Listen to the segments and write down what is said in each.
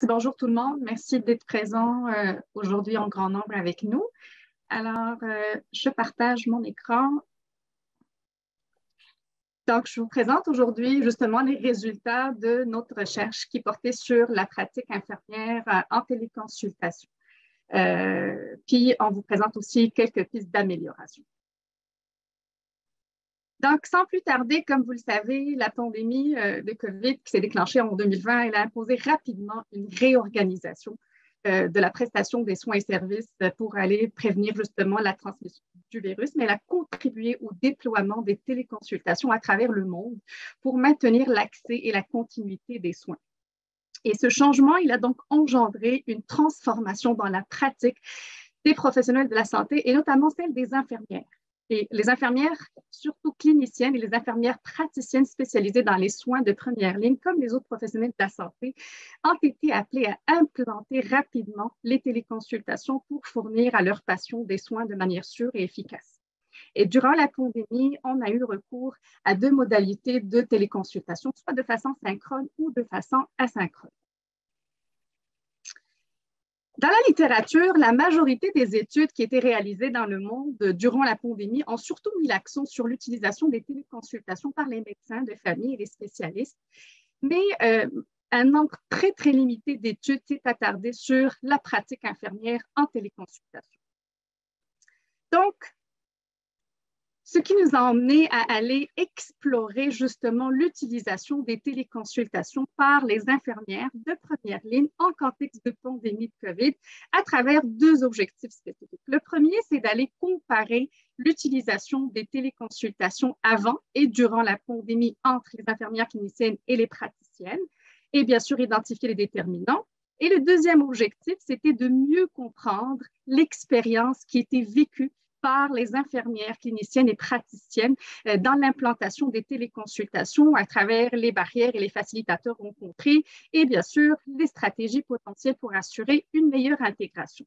bonjour tout le monde. Merci d'être présent aujourd'hui en grand nombre avec nous. Alors, je partage mon écran. Donc, je vous présente aujourd'hui justement les résultats de notre recherche qui portait sur la pratique infirmière en téléconsultation. Puis, on vous présente aussi quelques pistes d'amélioration. Donc, sans plus tarder, comme vous le savez, la pandémie de COVID qui s'est déclenchée en 2020, elle a imposé rapidement une réorganisation de la prestation des soins et services pour aller prévenir justement la transmission du virus, mais elle a contribué au déploiement des téléconsultations à travers le monde pour maintenir l'accès et la continuité des soins. Et ce changement, il a donc engendré une transformation dans la pratique des professionnels de la santé et notamment celle des infirmières. Et les infirmières, surtout cliniciennes, et les infirmières praticiennes spécialisées dans les soins de première ligne, comme les autres professionnels de la santé, ont été appelées à implanter rapidement les téléconsultations pour fournir à leurs patients des soins de manière sûre et efficace. Et durant la pandémie, on a eu recours à deux modalités de téléconsultation, soit de façon synchrone ou de façon asynchrone. Dans la littérature, la majorité des études qui étaient réalisées dans le monde durant la pandémie ont surtout mis l'accent sur l'utilisation des téléconsultations par les médecins de famille et les spécialistes, mais un nombre très, très limité d'études s'est attardé sur la pratique infirmière en téléconsultation. Donc, ce qui nous a emmenés à aller explorer justement l'utilisation des téléconsultations par les infirmières de première ligne en contexte de pandémie de COVID à travers deux objectifs spécifiques. Le premier, c'est d'aller comparer l'utilisation des téléconsultations avant et durant la pandémie entre les infirmières cliniciennes et les praticiennes et bien sûr identifier les déterminants. Et le deuxième objectif, c'était de mieux comprendre l'expérience qui était vécue par les infirmières cliniciennes et praticiennes dans l'implantation des téléconsultations à travers les barrières et les facilitateurs rencontrés et bien sûr les stratégies potentielles pour assurer une meilleure intégration.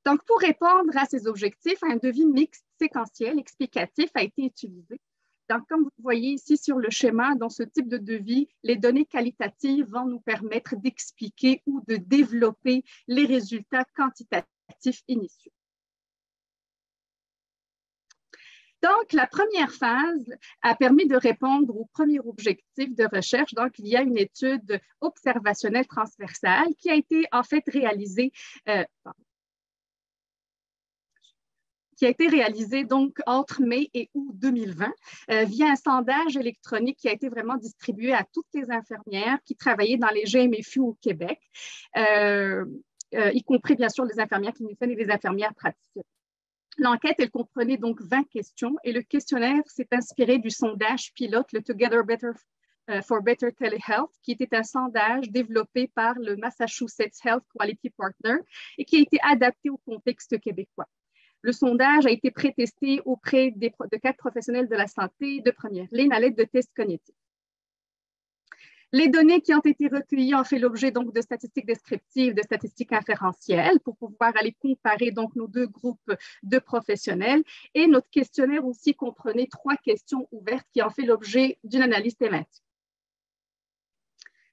Donc, pour répondre à ces objectifs, un devis mixte séquentiel explicatif a été utilisé. Donc, comme vous voyez ici sur le schéma, dans ce type de devis, les données qualitatives vont nous permettre d'expliquer ou de développer les résultats quantitatifs initiaux. Donc, la première phase a permis de répondre au premier objectif de recherche. Donc, il y a une étude observationnelle transversale qui a été en fait réalisée donc entre mai et août 2020 via un sondage électronique qui a été vraiment distribué à toutes les infirmières qui travaillaient dans les GMFU au Québec, y compris bien sûr les infirmières cliniciennes et les infirmières praticiennes. L'enquête, elle comprenait donc 20 questions et le questionnaire s'est inspiré du sondage pilote, le Together Better for Better Telehealth, qui était un sondage développé par le Massachusetts Health Quality Partner et qui a été adapté au contexte québécois. Le sondage a été prétesté auprès de 4 professionnels de la santé de première ligne à l'aide de tests cognitifs. Les données qui ont été recueillies ont fait l'objet donc de statistiques descriptives, de statistiques inférentielles pour pouvoir aller comparer donc nos deux groupes de professionnels. Et notre questionnaire aussi comprenait 3 questions ouvertes qui ont fait l'objet d'une analyse thématique.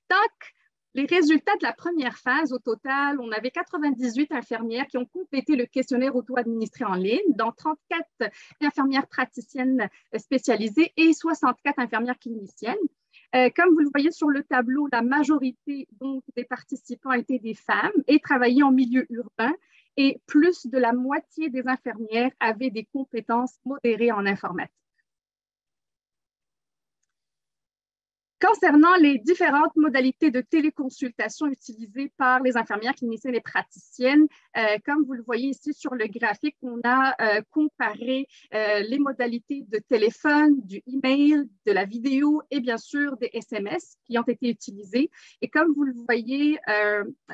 Donc, les résultats de la première phase, au total, on avait 98 infirmières qui ont complété le questionnaire auto-administré en ligne, dont 34 infirmières praticiennes spécialisées et 64 infirmières cliniciennes. Comme vous le voyez sur le tableau, la majorité donc, des participants étaient des femmes et travaillaient en milieu urbain et plus de la moitié des infirmières avaient des compétences modérées en informatique. Concernant les différentes modalités de téléconsultation utilisées par les infirmières cliniciennes et praticiennes, comme vous le voyez ici sur le graphique, on a comparé les modalités de téléphone, du email, de la vidéo et bien sûr des SMS qui ont été utilisés. Et comme vous le voyez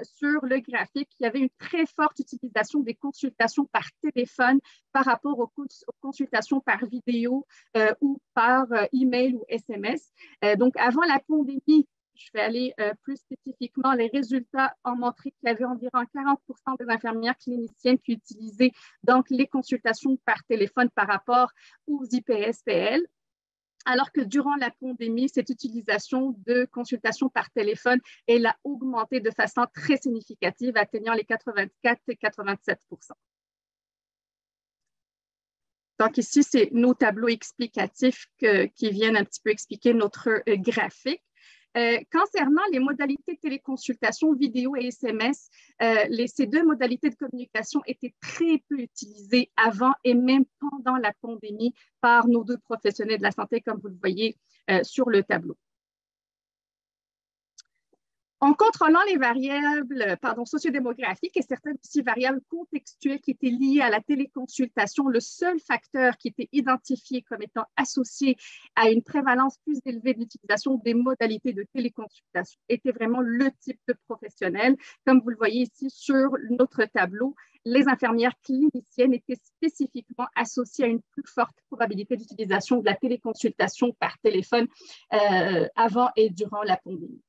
sur le graphique, il y avait une très forte utilisation des consultations par téléphone par rapport aux consultations par vidéo ou par email ou SMS. Donc, avant la pandémie, je vais aller plus spécifiquement, les résultats ont montré qu'il y avait environ 40% des infirmières cliniciennes qui utilisaient donc les consultations par téléphone par rapport aux IPS-PL. alors que durant la pandémie, cette utilisation de consultation par téléphone, elle a augmenté de façon très significative, atteignant les 84 et 87 %. Donc ici, c'est nos tableaux explicatifs qui viennent un petit peu expliquer notre graphique. Concernant les modalités de téléconsultation, vidéo et SMS, ces deux modalités de communication étaient très peu utilisées avant et même pendant la pandémie par nos deux professionnels de la santé, comme vous le voyez sur le tableau. En contrôlant les variables sociodémographiques et certaines aussi variables contextuelles qui étaient liées à la téléconsultation, le seul facteur qui était identifié comme étant associé à une prévalence plus élevée de l'utilisation des modalités de téléconsultation était vraiment le type de professionnel. Comme vous le voyez ici sur notre tableau, les infirmières cliniciennes étaient spécifiquement associées à une plus forte probabilité d'utilisation de la téléconsultation par téléphone avant et durant la pandémie.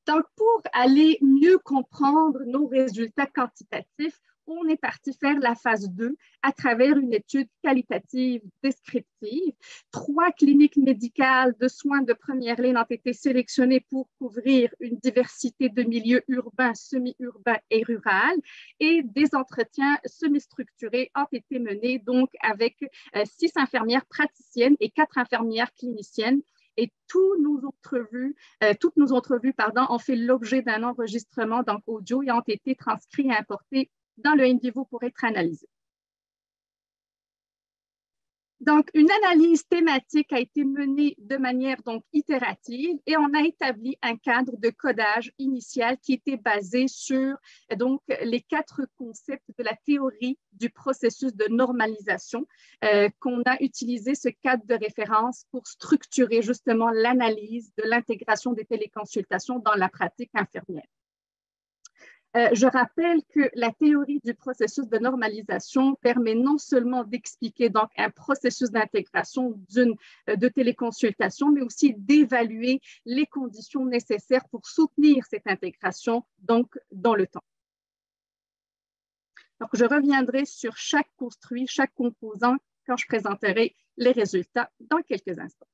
Donc, pour aller mieux comprendre nos résultats quantitatifs, on est parti faire la phase 2 à travers une étude qualitative descriptive. 3 cliniques médicales de soins de première ligne ont été sélectionnées pour couvrir une diversité de milieux urbains, semi-urbains et ruraux, et des entretiens semi-structurés ont été menés donc avec 6 infirmières praticiennes et 4 infirmières cliniciennes. Et toutes nos entrevues ont fait l'objet d'un enregistrement donc audio et ont été transcrits et importés dans le NVivo pour être analysés. Donc, une analyse thématique a été menée de manière donc itérative et on a établi un cadre de codage initial qui était basé sur donc les 4 concepts de la théorie du processus de normalisation qu'on a utilisé ce cadre de référence pour structurer justement l'analyse de l'intégration des téléconsultations dans la pratique infirmière. Je rappelle que la théorie du processus de normalisation permet non seulement d'expliquer donc un processus d'intégration de téléconsultation, mais aussi d'évaluer les conditions nécessaires pour soutenir cette intégration donc dans le temps. Donc, je reviendrai sur chaque construit, chaque composant quand je présenterai les résultats dans quelques instants.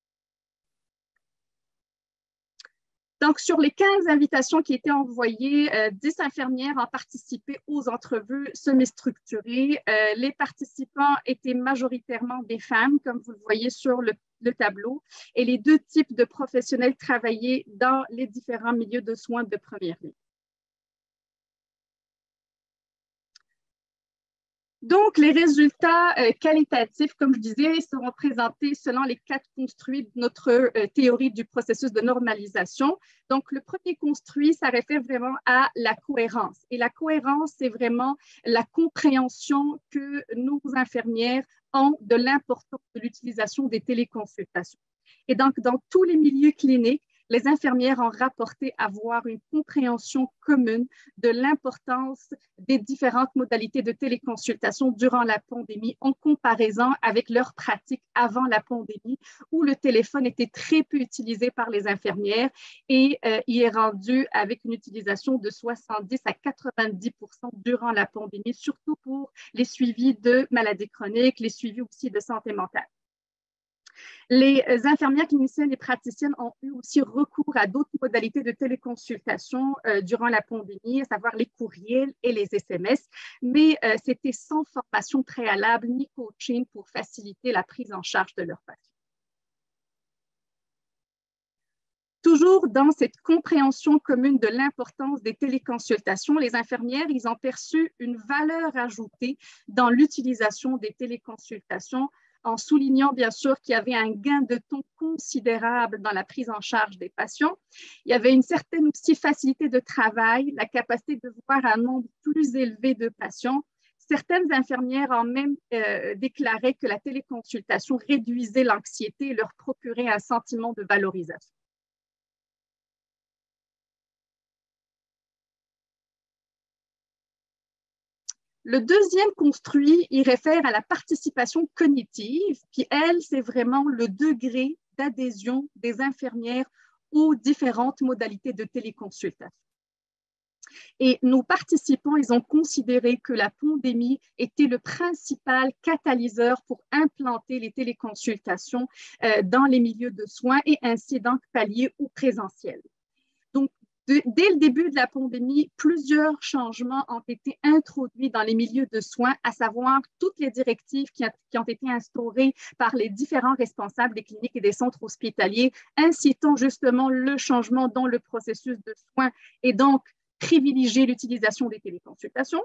Donc, sur les 15 invitations qui étaient envoyées, 10 infirmières ont participé aux entrevues semi-structurées. Les participants étaient majoritairement des femmes, comme vous le voyez sur le tableau, et les 2 types de professionnels travaillaient dans les différents milieux de soins de première ligne. Donc, les résultats qualitatifs, comme je disais, seront présentés selon les 4 construits de notre théorie du processus de normalisation. Donc, le premier construit, ça réfère vraiment à la cohérence. Et la cohérence, c'est vraiment la compréhension que nos infirmières ont de l'importance de l'utilisation des téléconsultations. Et donc, dans tous les milieux cliniques, les infirmières ont rapporté avoir une compréhension commune de l'importance des différentes modalités de téléconsultation durant la pandémie en comparaison avec leurs pratiques avant la pandémie où le téléphone était très peu utilisé par les infirmières et y est rendu avec une utilisation de 70 à 90 % durant la pandémie, surtout pour les suivis de maladies chroniques, les suivis aussi de santé mentale. Les infirmières cliniciennes et praticiennes ont eu aussi recours à d'autres modalités de téléconsultation durant la pandémie, à savoir les courriels et les SMS, mais c'était sans formation préalable ni coaching pour faciliter la prise en charge de leurs patients. Toujours dans cette compréhension commune de l'importance des téléconsultations, les infirmières, ils ont perçu une valeur ajoutée dans l'utilisation des téléconsultations en soulignant bien sûr qu'il y avait un gain de temps considérable dans la prise en charge des patients. Il y avait une certaine aussi facilité de travail, la capacité de voir un nombre plus élevé de patients. Certaines infirmières ont même déclaré que la téléconsultation réduisait l'anxiété et leur procurait un sentiment de valorisation. Le deuxième construit, il réfère à la participation cognitive, puis elle, c'est vraiment le degré d'adhésion des infirmières aux différentes modalités de téléconsultation. Et nos participants, ils ont considéré que la pandémie était le principal catalyseur pour implanter les téléconsultations dans les milieux de soins et ainsi donc pallier au présentiel. Donc, dès le début de la pandémie, plusieurs changements ont été introduits dans les milieux de soins, à savoir toutes les directives qui ont été instaurées par les différents responsables des cliniques et des centres hospitaliers, incitant justement le changement dans le processus de soins et donc privilégier l'utilisation des téléconsultations.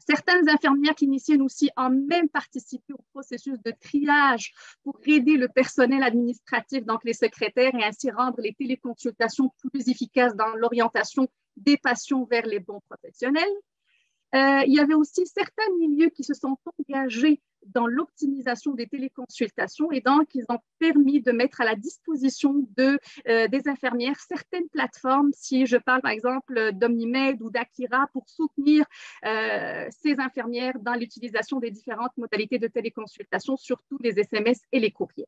Certaines infirmières cliniciennes aussi ont même participé au processus de triage pour aider le personnel administratif, donc les secrétaires, et ainsi rendre les téléconsultations plus efficaces dans l'orientation des patients vers les bons professionnels. Il y avait aussi certains milieux qui se sont engagés dans l'optimisation des téléconsultations et donc ils ont permis de mettre à la disposition des infirmières certaines plateformes, si je parle par exemple d'Omnimed ou d'Akira, pour soutenir ces infirmières dans l'utilisation des différentes modalités de téléconsultation, surtout les SMS et les courriers.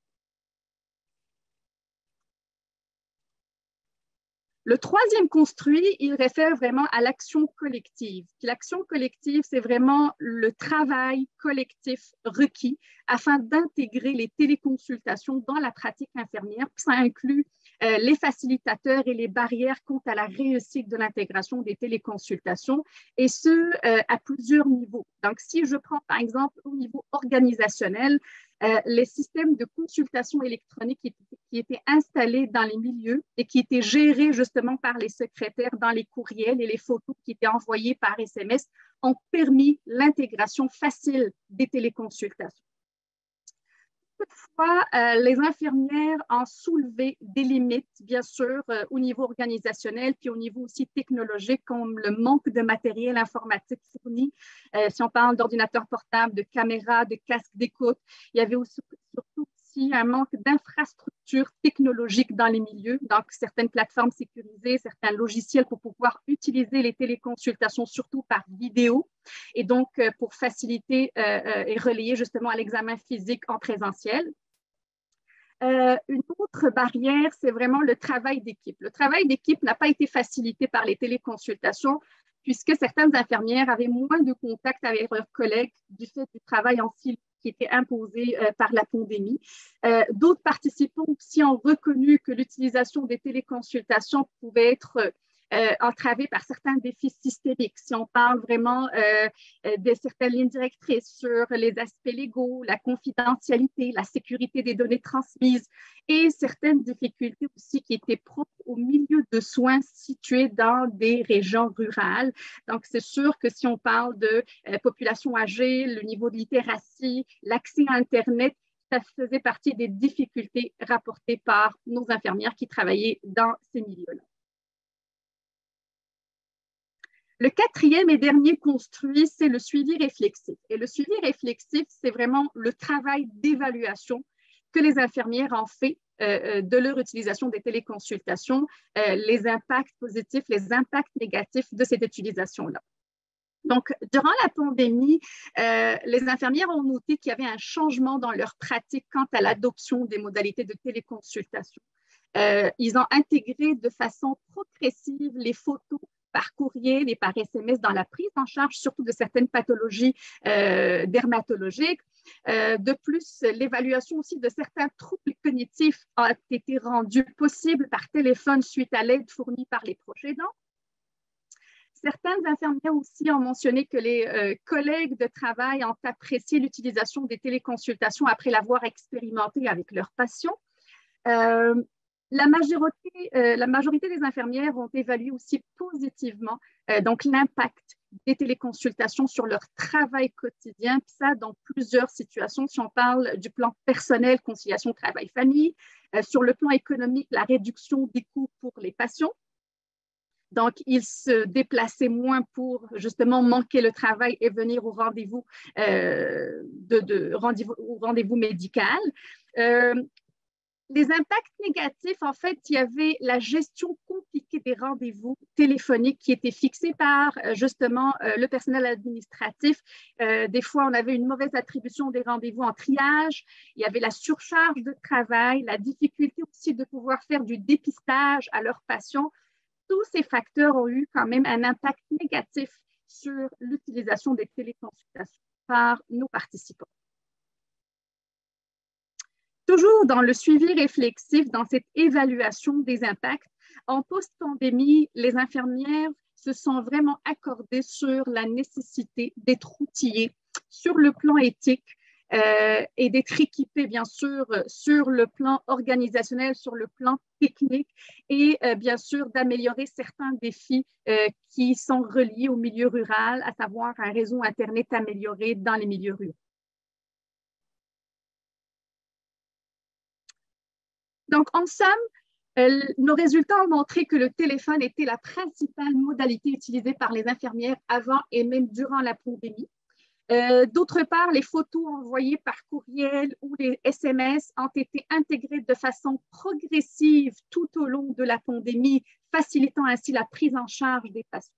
Le troisième construit, il réfère vraiment à l'action collective. L'action collective, c'est vraiment le travail collectif requis afin d'intégrer les téléconsultations dans la pratique infirmière. Ça inclut les facilitateurs et les barrières quant à la réussite de l'intégration des téléconsultations, et ce, à plusieurs niveaux. Donc, si je prends par exemple au niveau organisationnel, les systèmes de consultation électronique qui étaient installés dans les milieux et qui étaient gérés justement par les secrétaires dans les courriels et les photos qui étaient envoyées par SMS ont permis l'intégration facile des téléconsultations. Toutefois, les infirmières ont soulevé des limites, bien sûr, au niveau organisationnel, puis au niveau aussi technologique, comme le manque de matériel informatique fourni. Si on parle d'ordinateurs portables, de caméras, de casques d'écoute, il y avait aussi, surtout aussi un manque d'infrastructures technologiques dans les milieux, donc certaines plateformes sécurisées, certains logiciels pour pouvoir utiliser les téléconsultations, surtout par vidéo, et donc pour faciliter et relayer justement l'examen physique en présentiel. Une autre barrière, c'est vraiment le travail d'équipe. Le travail d'équipe n'a pas été facilité par les téléconsultations, puisque certaines infirmières avaient moins de contact avec leurs collègues du fait du travail en silo qui était imposé par la pandémie. D'autres participants aussi ont reconnu que l'utilisation des téléconsultations pouvait être entravée par certains défis systémiques. Si on parle vraiment de certaines lignes directrices sur les aspects légaux, la confidentialité, la sécurité des données transmises et certaines difficultés aussi qui étaient propres au milieu de soins situés dans des régions rurales. Donc, c'est sûr que si on parle de population âgée, le niveau de littératie, l'accès à Internet, ça faisait partie des difficultés rapportées par nos infirmières qui travaillaient dans ces milieux-là. Le quatrième et dernier construit, c'est le suivi réflexif. Et le suivi réflexif, c'est vraiment le travail d'évaluation que les infirmières ont fait de leur utilisation des téléconsultations, les impacts positifs, les impacts négatifs de cette utilisation-là. Donc, durant la pandémie, les infirmières ont noté qu'il y avait un changement dans leur pratique quant à l'adoption des modalités de téléconsultation. Ils ont intégré de façon progressive les photos par courriel et par SMS dans la prise en charge, surtout de certaines pathologies dermatologiques. De plus, l'évaluation aussi de certains troubles cognitifs a été rendue possible par téléphone suite à l'aide fournie par les proches aidants. Certaines infirmières aussi ont mentionné que les collègues de travail ont apprécié l'utilisation des téléconsultations après l'avoir expérimenté avec leurs patients. La majorité des infirmières ont évalué aussi positivement donc l'impact des téléconsultations sur leur travail quotidien, puis ça dans plusieurs situations. Si on parle du plan personnel, conciliation travail-famille, sur le plan économique, la réduction des coûts pour les patients. Donc, ils se déplaçaient moins pour justement manquer le travail et venir au rendez-vous médical. Les impacts négatifs, en fait, il y avait la gestion compliquée des rendez-vous téléphoniques qui étaient fixés par justement le personnel administratif. Des fois, on avait une mauvaise attribution des rendez-vous en triage. Il y avait la surcharge de travail, la difficulté aussi de pouvoir faire du dépistage à leurs patients. tous ces facteurs ont eu quand même un impact négatif sur l'utilisation des téléconsultations par nos participants. Toujours dans le suivi réflexif, dans cette évaluation des impacts, en post-pandémie, les infirmières se sont vraiment accordées sur la nécessité d'être outillées sur le plan éthique et d'être équipées, bien sûr, sur le plan organisationnel, sur le plan technique et bien sûr d'améliorer certains défis qui sont reliés au milieu rural, à savoir un réseau Internet amélioré dans les milieux ruraux. Donc, en somme, nos résultats ont montré que le téléphone était la principale modalité utilisée par les infirmières avant et même durant la pandémie. D'autre part, les photos envoyées par courriel ou les SMS ont été intégrées de façon progressive tout au long de la pandémie, facilitant ainsi la prise en charge des patients.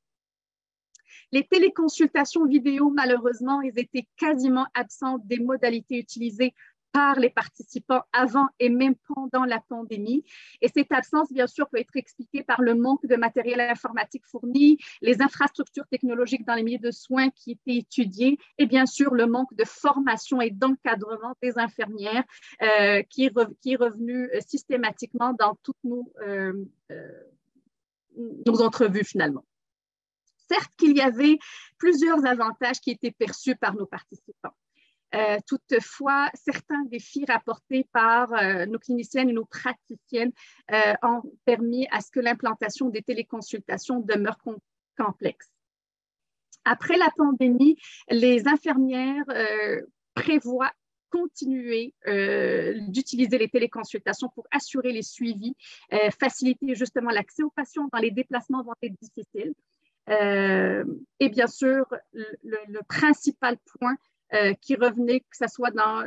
Les téléconsultations vidéo, malheureusement, elles étaient quasiment absentes des modalités utilisées par les participants avant et même pendant la pandémie. Et cette absence, bien sûr, peut être expliquée par le manque de matériel informatique fourni, les infrastructures technologiques dans les milieux de soins qui étaient étudiés et bien sûr le manque de formation et d'encadrement des infirmières qui est revenu systématiquement dans toutes nos entrevues finalement. Certes qu'il y avait plusieurs avantages qui étaient perçus par nos participants. Toutefois, certains défis rapportés par nos cliniciennes et nos praticiennes ont permis à ce que l'implantation des téléconsultations demeure complexe. Après la pandémie, les infirmières prévoient continuer d'utiliser les téléconsultations pour assurer les suivis, faciliter justement l'accès aux patients dans les déplacements vont être difficiles. Et bien sûr, le principal point qui revenait, que ce soit dans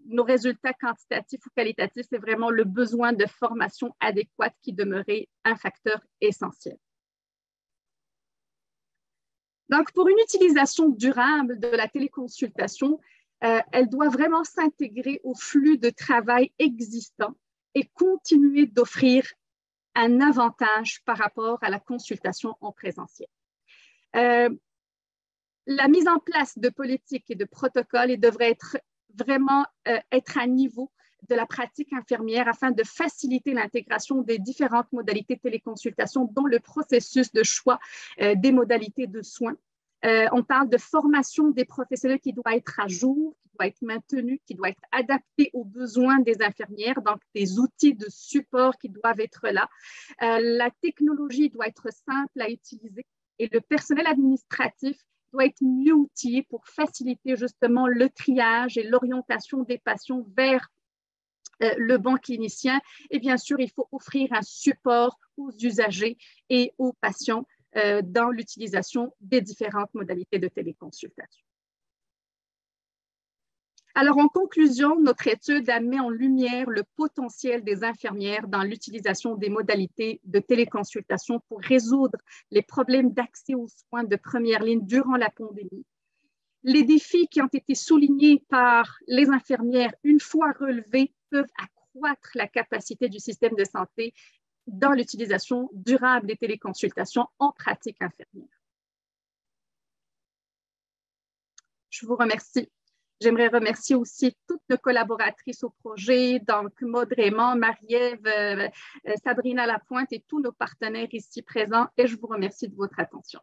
nos résultats quantitatifs ou qualitatifs, c'est vraiment le besoin de formation adéquate qui demeurait un facteur essentiel. Donc, pour une utilisation durable de la téléconsultation, elle doit vraiment s'intégrer au flux de travail existant et continuer d'offrir un avantage par rapport à la consultation en présentiel. La mise en place de politiques et de protocoles devrait vraiment être à niveau de la pratique infirmière afin de faciliter l'intégration des différentes modalités de téléconsultation dans le processus de choix des modalités de soins. On parle de formation des professionnels qui doit être à jour, qui doit être maintenue, qui doit être adaptée aux besoins des infirmières, donc des outils de support qui doivent être là. La technologie doit être simple à utiliser et le personnel administratif doit être mieux outillé pour faciliter justement le triage et l'orientation des patients vers le bon clinicien. Et bien sûr, il faut offrir un support aux usagers et aux patients dans l'utilisation des différentes modalités de téléconsultation. Alors, en conclusion, notre étude a mis en lumière le potentiel des infirmières dans l'utilisation des modalités de téléconsultation pour résoudre les problèmes d'accès aux soins de première ligne durant la pandémie. Les défis qui ont été soulignés par les infirmières, une fois relevés, peuvent accroître la capacité du système de santé dans l'utilisation durable des téléconsultations en pratique infirmière. Je vous remercie. J'aimerais remercier aussi toutes nos collaboratrices au projet, donc Maud Raymond, Marie-Ève, Sabrina Lapointe et tous nos partenaires ici présents. Et je vous remercie de votre attention.